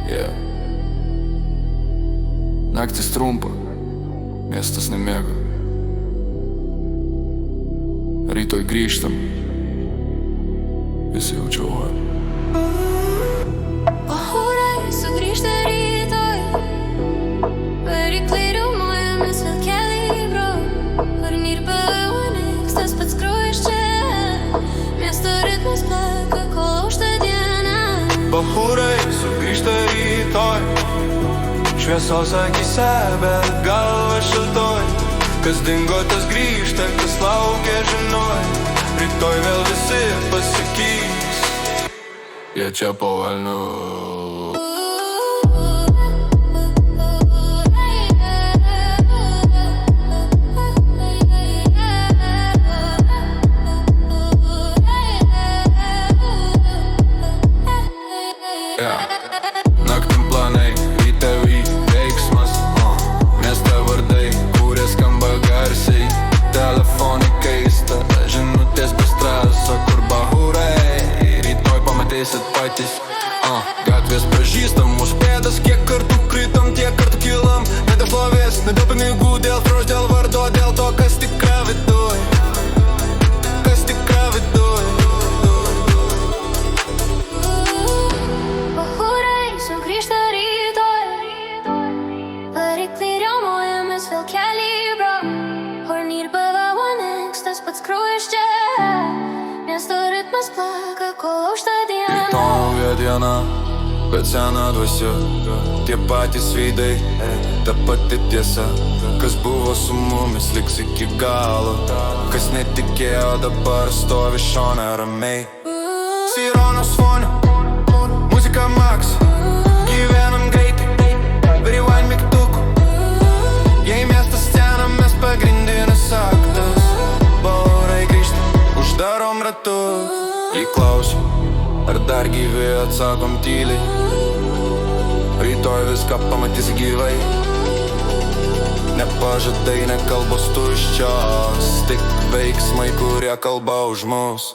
Yeah. Naktis trumpa, miestas nemiega. Rytoj grįžtam, visi jaučiu orą. Pahurai sugrįžta rytoj, varikliai riaumojamės vėl keliai bro. Kūrinį ir pavoniks, tas pats kraujas čia, miesto ritmas plaka, kol aušta diena. Pahurai sugrįžta rytoj, šviesos akyse, bet galva šiltoj. Kas dingo, tas grįžta, kas laukia, žinoj. Rytoj vėl visi pasikeis, Jie čia po velnių. Naktim planai, ryte veiksmas, mieste vardai, kurie skamba garsiai. Telefonai keista, žinutės be streso, kur bahurai. Rytoj pamatysit patys. Gatvės pažįstam mūsų pėdas, kiek kartų kritom, tiek kartų kilam. Ne dėl šlovės, ne dėl pinigų, dėl troš, dėl vardo, dėl to, kas tikra viduj. Kas tikra viduj. Pahurai sugrįžta rytoj, varikliai riaumojamės vėl keliai bro. Kūrinį ir pavoniks, tas pats kraujas čia, miesto ritmas plaka, kol aušta diena. Nauja diena, bet sena dvasia, tie patys veidai, ta pati tiesa. Kas buvo su mumis liks iki galo, kas netikėjo dabar stovi šone ramiai. Sironos fone, muzika max, gyvenam greitai, rewind mygtukų. Jei miestas scena, mes pagrindinis aktas. Bahurai grįžta, uždarom ratu. Įklausiu, ar dar gyvi, atsakom tyliai. Rytoj viską pamatysi gyvai. Ne pažadai, ne kalbos tuščios, tik veiksmai, kurie kalba už mus.